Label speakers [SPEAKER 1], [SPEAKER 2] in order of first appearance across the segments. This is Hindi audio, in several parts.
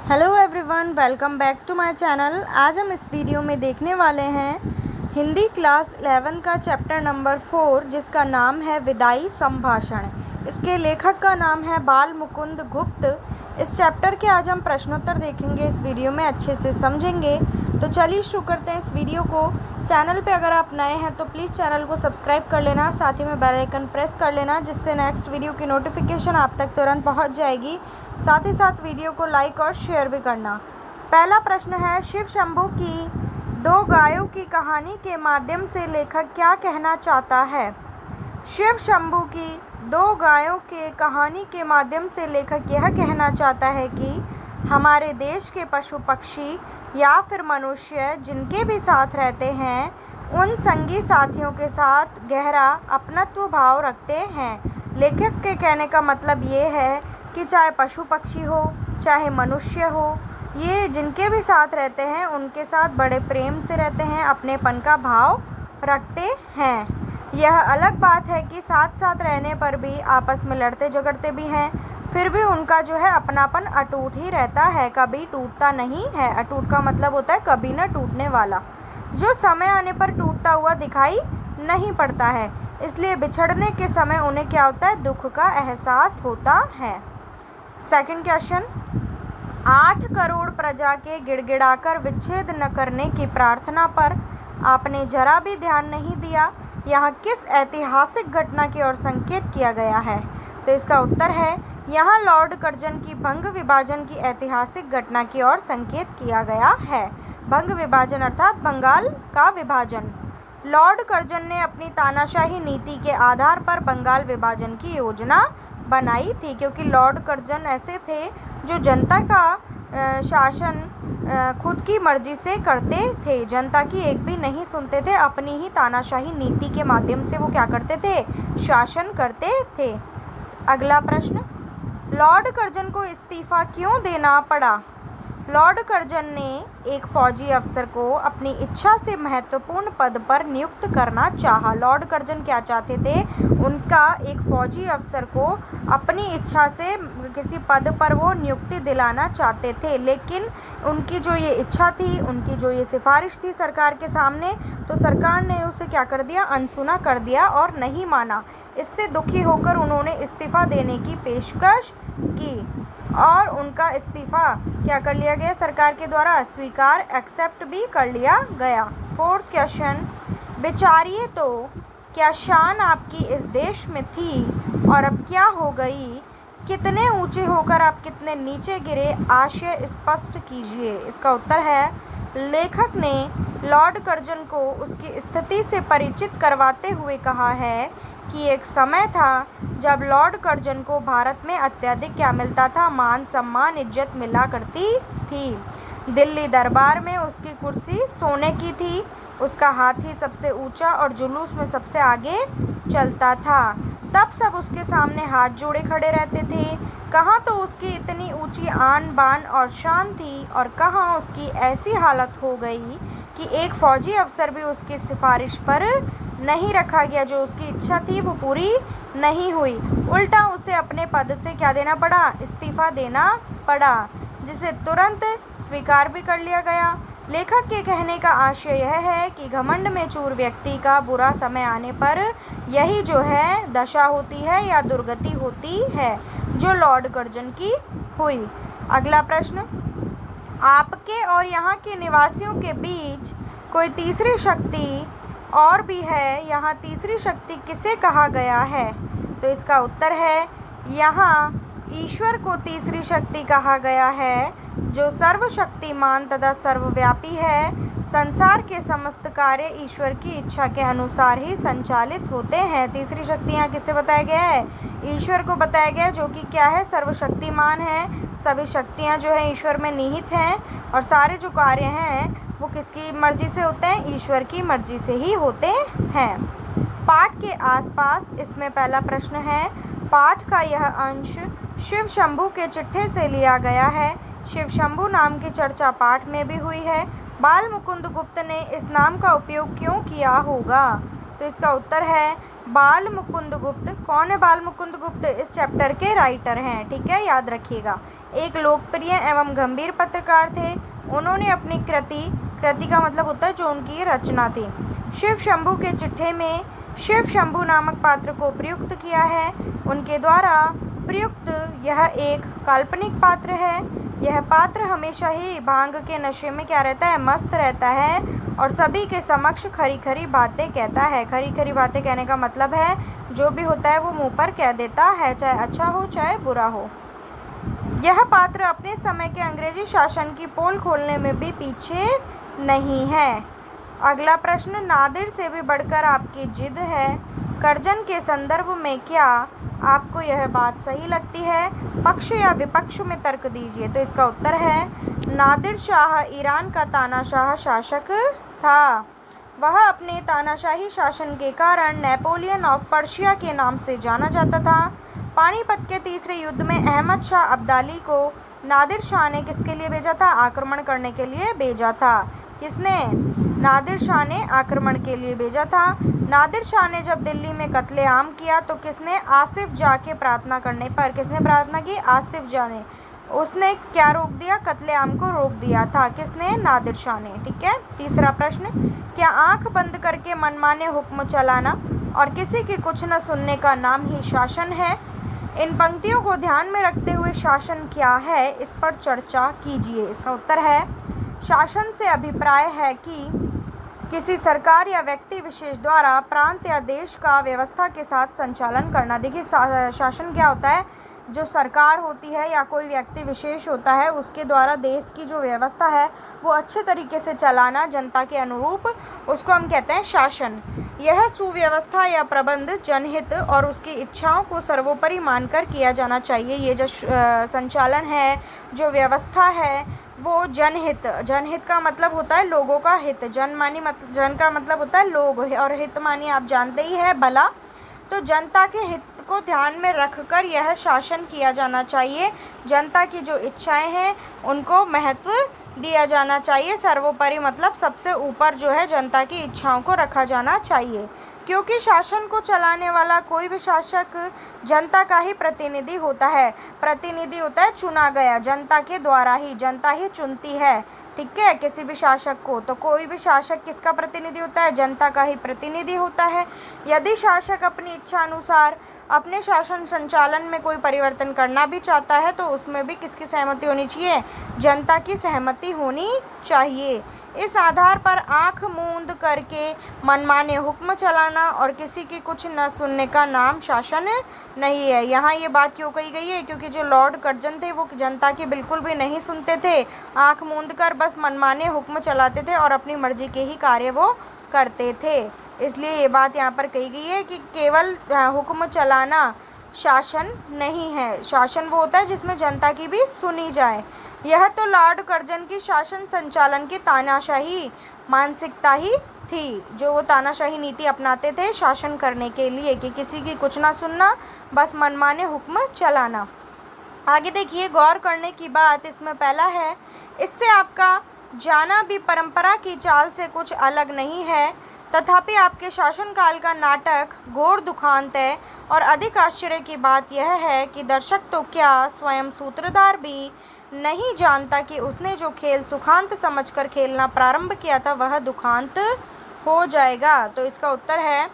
[SPEAKER 1] Hello everyone, welcome back to my channel. आज हम इस वीडियो में देखने वाले हैं हिंदी क्लास 11 का चैप्टर नंबर 4, जिसका नाम है विदाई संभाषण। इसके लेखक का नाम है बाल मुकुंद गुप्त। इस चैप्टर के आज हम प्रश्नोत्तर देखेंगे, इस वीडियो में अच्छे से समझेंगे। तो चलिए शुरू करते हैं इस वीडियो को। चैनल पे अगर आप नए हैं तो प्लीज़ चैनल को सब्सक्राइब कर लेना, साथ ही में बेल आइकन प्रेस कर लेना, जिससे नेक्स्ट वीडियो की नोटिफिकेशन आप तक तुरंत पहुंच जाएगी। साथ ही साथ वीडियो को लाइक और शेयर भी करना। पहला प्रश्न है, शिव शंभू की दो गायों की कहानी के माध्यम से लेखक क्या कहना चाहता है? शिव शंभू की दो गायों के कहानी के माध्यम से लेखक यह कहना चाहता है कि हमारे देश के पशु पक्षी या फिर मनुष्य जिनके भी साथ रहते हैं, उन संगी साथियों के साथ गहरा अपनत्व भाव रखते हैं। लेखक के कहने का मतलब ये है कि चाहे पशु पक्षी हो, चाहे मनुष्य हो, ये जिनके भी साथ रहते हैं उनके साथ बड़े प्रेम से रहते हैं, अपनेपन का भाव रखते हैं। यह अलग बात है कि साथ साथ रहने पर भी आपस में लड़ते झगड़ते भी हैं, फिर भी उनका जो है अपनापन अटूट ही रहता है, कभी टूटता नहीं है। अटूट का मतलब होता है कभी न टूटने वाला, जो समय आने पर टूटता हुआ दिखाई नहीं पड़ता है। इसलिए बिछड़ने के समय उन्हें क्या होता है? दुख का एहसास होता है। सेकंड क्वेश्चन, 8 करोड़ प्रजा के गिड़गिड़ाकर विच्छेद न करने की प्रार्थना पर आपने जरा भी ध्यान नहीं दिया। यहाँ किस ऐतिहासिक घटना की ओर संकेत किया गया है? तो इसका उत्तर है, यहाँ लॉर्ड कर्जन की भंग विभाजन की ऐतिहासिक घटना की ओर संकेत किया गया है। भंग विभाजन अर्थात बंगाल का विभाजन। लॉर्ड कर्जन ने अपनी तानाशाही नीति के आधार पर बंगाल विभाजन की योजना बनाई थी, क्योंकि लॉर्ड कर्जन ऐसे थे जो जनता का शासन खुद की मर्जी से करते थे, जनता की एक भी नहीं सुनते थे। अपनी ही तानाशाही नीति के माध्यम से वो क्या करते थे? शासन करते थे। अगला प्रश्न, लॉर्ड कर्जन को इस्तीफा क्यों देना पड़ा? लॉर्ड कर्जन ने एक फौजी अफसर को अपनी इच्छा से महत्वपूर्ण पद पर नियुक्त करना चाहा। लॉर्ड कर्जन क्या चाहते थे? उनका एक फौजी अफसर को अपनी इच्छा से किसी पद पर वो नियुक्ति दिलाना चाहते थे, लेकिन उनकी जो ये इच्छा थी, उनकी जो ये सिफारिश थी सरकार के सामने, तो सरकार ने उसे क्या कर दिया? अनसुना कर दिया और नहीं माना। इससे दुखी होकर उन्होंने इस्तीफा देने की पेशकश की और उनका इस्तीफा क्या कर लिया गया? सरकार के द्वारा स्वीकार एक्सेप्ट भी कर लिया गया। फोर्थ क्वेश्चन, विचारिए तो क्या शान आपकी इस देश में थी और अब क्या हो गई? कितने ऊंचे होकर आप कितने नीचे गिरे? आशय स्पष्ट कीजिए। इसका उत्तर है, लेखक ने लॉर्ड कर्जन को उसकी स्थिति से परिचित करवाते हुए कहा है कि एक समय था जब लॉर्ड कर्जन को भारत में अत्यधिक क्या मिलता था? मान सम्मान इज्जत मिला करती थी। दिल्ली दरबार में उसकी कुर्सी सोने की थी, उसका हाथी सबसे ऊंचा और जुलूस में सबसे आगे चलता था। तब सब उसके सामने हाथ जोड़े खड़े रहते थे। कहाँ तो उसकी इतनी ऊंची आन बान और शान थी, और कहाँ उसकी ऐसी हालत हो गई कि एक फौजी अफसर भी उसकी सिफारिश पर नहीं रखा गया। जो उसकी इच्छा थी वो पूरी नहीं हुई, उल्टा उसे अपने पद से क्या देना पड़ा? इस्तीफा देना पड़ा, जिसे तुरंत स्वीकार भी कर लिया गया। लेखक के कहने का आशय यह है कि घमंड में चूर व्यक्ति का बुरा समय आने पर यही जो है दशा होती है या दुर्गति होती है, जो लॉर्ड कर्जन की हुई। अगला प्रश्न, आपके और यहाँ के निवासियों के बीच कोई तीसरी शक्ति और भी है? यहाँ तीसरी शक्ति किसे कहा गया है? तो इसका उत्तर है, यहाँ ईश्वर को तीसरी शक्ति कहा गया है, जो सर्वशक्तिमान तथा सर्वव्यापी है। संसार के समस्त कार्य ईश्वर की इच्छा के अनुसार ही संचालित होते हैं। तीसरी शक्ति यहाँ किसे बताया गया है? ईश्वर को बताया गया, जो कि क्या है? सर्वशक्तिमान है। सभी शक्तियाँ जो है ईश्वर में निहित हैं, और सारे जो कार्य हैं वो किसकी मर्जी से होते हैं? ईश्वर की मर्जी से ही होते हैं। पाठ के आसपास इसमें पहला प्रश्न है, पाठ का यह अंश शिव शंभू के चिट्ठे से लिया गया है। शिव शंभू नाम की चर्चा पाठ में भी हुई है। बाल मुकुंद गुप्त ने इस नाम का उपयोग क्यों किया होगा? तो इसका उत्तर है, बाल मुकुंद गुप्त। कौन है बाल मुकुंद गुप्त? इस चैप्टर के राइटर हैं, ठीक है, याद रखिएगा। एक लोकप्रिय एवं गंभीर पत्रकार थे। उन्होंने अपनी कृति का मतलब होता है जो उनकी रचना थी, शिव शंभू के चिट्ठे में शिव शंभू नामक पात्र को प्रयुक्त किया है। उनके द्वारा प्रयुक्त यह एक काल्पनिक पात्र है। यह पात्र हमेशा ही भांग के नशे में क्या रहता है? मस्त रहता है और सभी के समक्ष खरी खरी बातें कहता है। खरी खरी बातें कहने का मतलब है जो भी होता है वो मुंह पर कह देता है, चाहे अच्छा हो चाहे बुरा हो। यह पात्र अपने समय के अंग्रेजी शासन की पोल खोलने में भी पीछे नहीं है। अगला प्रश्न, नादिर से भी बढ़कर आपकी जिद है। कर्जन के संदर्भ में क्या आपको यह बात सही लगती है? पक्ष या विपक्ष में तर्क दीजिए। तो इसका उत्तर है नादिर शाह ईरान का तानाशाह शासक था। वह अपने तानाशाही शासन के कारण नेपोलियन ऑफ पर्शिया के नाम से जाना जाता था। पानीपत के तीसरे युद्ध में अहमद शाह अब्दाली को नादिर शाह ने किसके लिए भेजा था? आक्रमण करने के लिए भेजा था। किसने? नादिर शाह ने आक्रमण के लिए भेजा था। नादिर शाह ने जब दिल्ली में कत्लेआम किया तो किसने? आसिफ जाह के प्रार्थना करने पर किसने प्रार्थना की? आसिफ जाह ने। उसने क्या रोक दिया? कत्लेआम को रोक दिया था। किसने? नादिर शाह ने, ठीक है। तीसरा प्रश्न, क्या आंख बंद करके मनमाने हुक्म चलाना और किसी की कुछ न सुनने का नाम ही शासन है? इन पंक्तियों को ध्यान में रखते हुए शासन क्या है, इस पर चर्चा कीजिए। इसका उत्तर है शासन से अभिप्राय है कि किसी सरकार या व्यक्ति विशेष द्वारा प्रांत या देश का व्यवस्था के साथ संचालन करना। देखिए शासन क्या होता है? जो सरकार होती है या कोई व्यक्ति विशेष होता है उसके द्वारा देश की जो व्यवस्था है वो अच्छे तरीके से चलाना जनता के अनुरूप, उसको हम कहते हैं शासन। यह सुव्यवस्था या प्रबंध जनहित और उसकी इच्छाओं को सर्वोपरि मानकर किया जाना चाहिए। ये जो संचालन है, जो व्यवस्था है, वो जनहित, जनहित का मतलब होता है लोगों का हित। जन का मतलब होता है लोग और हित मानिए आप जानते ही है भला। तो जनता के हित को ध्यान में रखकर यह शासन किया जाना चाहिए। जनता की जो इच्छाएं हैं उनको महत्व दिया जाना चाहिए। सर्वोपरि मतलब सबसे ऊपर जो है जनता की इच्छाओं को रखा जाना चाहिए, क्योंकि शासन को चलाने वाला कोई भी शासक जनता का ही प्रतिनिधि होता है। प्रतिनिधि होता है चुना गया, जनता के द्वारा ही, जनता ही चुनती है, ठीक है, किसी भी शासक को। तो कोई भी शासक किसका प्रतिनिधि होता है? जनता का ही प्रतिनिधि होता है। यदि शासक अपनी इच्छा अनुसार अपने शासन संचालन में कोई परिवर्तन करना भी चाहता है तो उसमें भी किसकी सहमति होनी चाहिए? जनता की सहमति होनी चाहिए। इस आधार पर आंख मूंद करके मनमाने हुक्म चलाना और किसी की कुछ न सुनने का नाम शासन नहीं है। यहाँ ये बात क्यों कही गई है? क्योंकि जो लॉर्ड कर्जन थे वो जनता की बिल्कुल भी नहीं सुनते थे, आंख मूंद कर बस मनमाने हुक्म चलाते थे और अपनी मर्जी के ही कार्य वो करते थे। इसलिए ये बात यहाँ पर कही गई है कि केवल हुक्म चलाना शासन नहीं है। शासन वो होता है जिसमें जनता की भी सुनी जाए। यह तो लॉर्ड कर्जन की शासन संचालन की तानाशाही मानसिकता ही थी, जो वो तानाशाही नीति अपनाते थे शासन करने के लिए कि किसी की कुछ ना सुनना, बस मनमाने हुक्म चलाना। आगे देखिए, गौर करने की बात इसमें पहला है, इससे आपका जाना भी परंपरा की चाल से कुछ अलग नहीं है, तथापि आपके शासनकाल का नाटक घोर दुखांत है। और अधिक आश्चर्य की बात यह है कि दर्शक तो क्या, स्वयं सूत्रधार भी नहीं जानता कि उसने जो खेल सुखांत समझकर खेलना प्रारंभ किया था वह दुखांत हो जाएगा। तो इसका उत्तर है,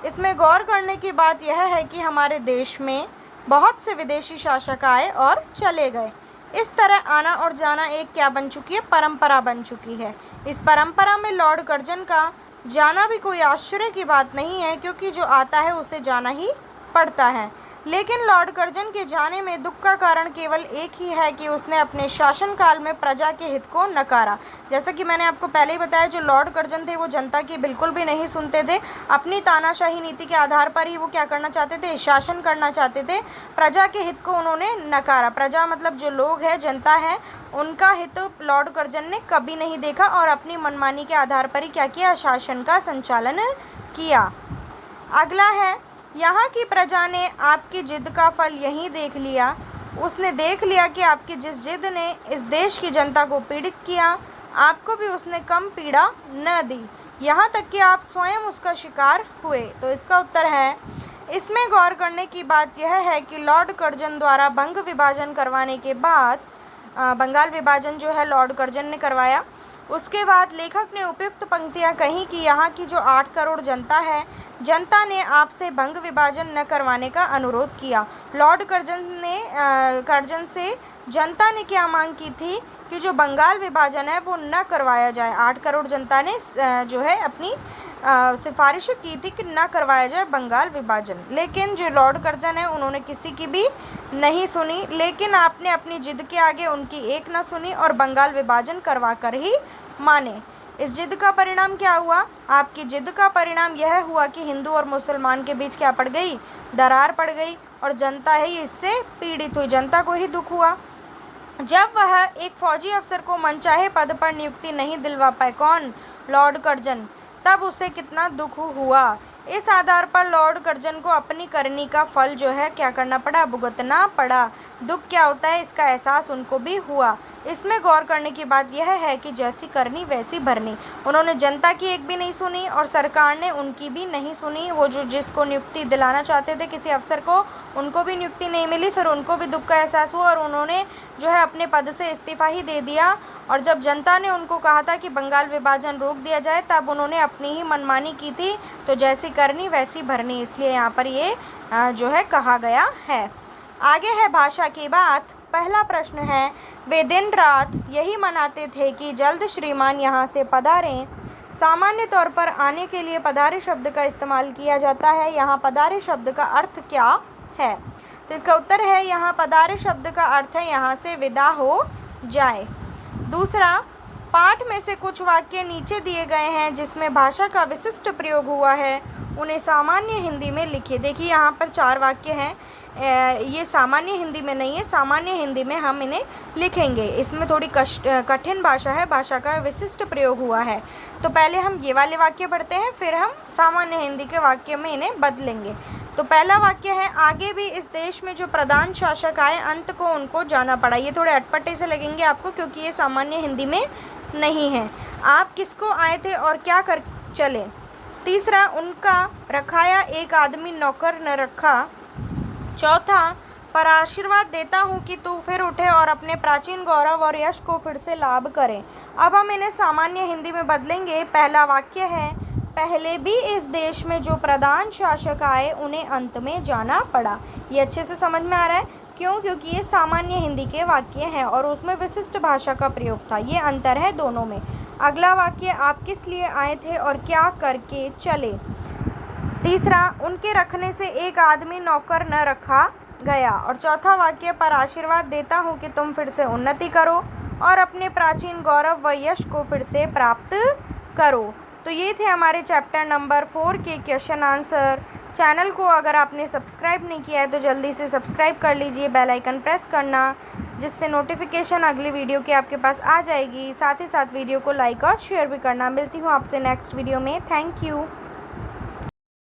[SPEAKER 1] इसमें गौर करने की बात यह है कि हमारे देश में बहुत से विदेशी शासक आए और चले गए। इस तरह आना और जाना एक क्या बन चुकी है? परंपरा बन चुकी है। इस परंपरा में लॉर्ड कर्जन का जाना भी कोई आश्चर्य की बात नहीं है, क्योंकि जो आता है उसे जाना ही पड़ता है। लेकिन लॉर्ड कर्जन के जाने में दुख का कारण केवल एक ही है कि उसने अपने शासनकाल में प्रजा के हित को नकारा। जैसा कि मैंने आपको पहले ही बताया, जो लॉर्ड कर्जन थे वो जनता की बिल्कुल भी नहीं सुनते थे। अपनी तानाशाही नीति के आधार पर ही वो क्या करना चाहते थे? शासन करना चाहते थे। प्रजा के हित को उन्होंने नकारा। प्रजा मतलब जो लोग हैं, जनता है, उनका हित लॉर्ड कर्जन ने कभी नहीं देखा और अपनी मनमानी के आधार पर ही क्या किया? शासन का संचालन किया। अगला है, यहाँ की प्रजा ने आपकी जिद का फल यहीं देख लिया। उसने देख लिया कि आपकी जिस जिद ने इस देश की जनता को पीड़ित किया, आपको भी उसने कम पीड़ा न दी। यहाँ तक कि आप स्वयं उसका शिकार हुए। तो इसका उत्तर है, इसमें गौर करने की बात यह है कि लॉर्ड कर्जन द्वारा बंग विभाजन करवाने के बाद, बंगाल विभाजन जो है लॉर्ड कर्जन ने करवाया, उसके बाद लेखक ने उपयुक्त पंक्तियाँ कही कि यहाँ की जो 8 करोड़ जनता है, जनता ने आपसे भंग विभाजन न करवाने का अनुरोध किया। लॉर्ड कर्जन से जनता ने क्या मांग की थी कि जो बंगाल विभाजन है वो न करवाया जाए। 8 करोड़ जनता ने जो है अपनी सिफारिश की थी कि न करवाया जाए बंगाल विभाजन। लेकिन जो लॉर्ड कर्जन है उन्होंने किसी की भी नहीं सुनी, लेकिन आपने अपनी जिद के आगे उनकी एक न सुनी और बंगाल विभाजन करवा कर ही माने। इस जिद का परिणाम क्या हुआ? आपकी जिद का परिणाम यह हुआ कि हिंदू और मुसलमान के बीच क्या पड़ गई? दरार पड़ गई और जनता ही इससे पीड़ित हुई, जनता को ही दुख हुआ। जब वह एक फौजी अफसर को मनचाहे पद पर नियुक्ति नहीं दिलवा पाए, कौन? लॉर्ड कर्जन, तब उसे कितना दुख हुआ। इस आधार पर लॉर्ड कर्जन को अपनी करनी का फल जो है क्या करना पड़ा? भुगतना पड़ा। दुख क्या होता है इसका एहसास उनको भी हुआ। इसमें गौर करने की बात यह है कि जैसी करनी वैसी भरनी। उन्होंने जनता की एक भी नहीं सुनी और सरकार ने उनकी भी नहीं सुनी। वो जो जिसको नियुक्ति दिलाना चाहते थे किसी अफसर को, उनको भी नियुक्ति नहीं मिली, फिर उनको भी दुख का एहसास हुआ और उन्होंने जो है अपने पद से इस्तीफा ही दे दिया। और जब जनता ने उनको कहा था कि बंगाल विभाजन रोक दिया जाए, तब उन्होंने अपनी ही मनमानी की थी। तो जैसी करनी वैसी भरनी, इसलिए यहाँ पर ये जो है कहा गया है। आगे है भाषा की बात। पहला प्रश्न है, वे दिन रात यही मनाते थे कि जल्द श्रीमान यहाँ से पधारें। सामान्य तौर पर आने के लिए पधारे शब्द का इस्तेमाल किया जाता है। यहाँ पधारे शब्द का अर्थ क्या है? तो इसका उत्तर है, यहाँ पधारे शब्द का अर्थ है यहाँ से विदा हो जाए। दूसरा, पाठ में से कुछ वाक्य नीचे दिए गए हैं जिसमें भाषा का विशिष्ट प्रयोग हुआ है, उन्हें सामान्य हिंदी में लिखिए। देखिए यहाँ पर 4 वाक्य हैं, ये सामान्य हिंदी में नहीं है, सामान्य हिंदी में हम इन्हें लिखेंगे। इसमें थोड़ी कठिन भाषा है, भाषा का विशिष्ट प्रयोग हुआ है। तो पहले हम ये वाले वाक्य पढ़ते हैं, फिर हम सामान्य हिंदी के वाक्य में इन्हें बदलेंगे। तो पहला वाक्य है, आगे भी इस देश में जो प्रधान शासक आए, अंत को उनको जाना पड़ा। ये थोड़े अटपटे से लगेंगे आपको क्योंकि ये सामान्य हिंदी में नहीं है। आप किसको आए थे और क्या कर चले? तीसरा, उनका रखाया एक आदमी नौकर न रखा। चौथा, पर आशीर्वाद देता हूँ कि तू फिर उठे और अपने प्राचीन गौरव और यश को फिर से लाभ करे। अब हम इन्हें सामान्य हिंदी में बदलेंगे। पहला वाक्य है, पहले भी इस देश में जो प्रधान शासक आए उन्हें अंत में जाना पड़ा। ये अच्छे से समझ में आ रहा है? क्यों? क्योंकि ये सामान्य हिंदी के वाक्य हैं और उसमें विशिष्ट भाषा का प्रयोग था। ये अंतर है दोनों में। अगला वाक्य, आप किस लिए आए थे और क्या करके चले। तीसरा, उनके रखने से एक आदमी नौकर न रखा गया। और चौथा वाक्य, पर आशीर्वाद देता हूँ कि तुम फिर से उन्नति करो और अपने प्राचीन गौरव व यश को फिर से प्राप्त करो। तो ये थे हमारे चैप्टर नंबर 4 के क्वेश्चन आंसर। चैनल को अगर आपने सब्सक्राइब नहीं किया है तो जल्दी से सब्सक्राइब कर लीजिए, बेल आइकन प्रेस करना, जिससे नोटिफिकेशन अगली वीडियो की आपके पास आ जाएगी। साथ ही साथ वीडियो को लाइक और शेयर भी करना। मिलती हूँ आपसे नेक्स्ट वीडियो में। Thank you.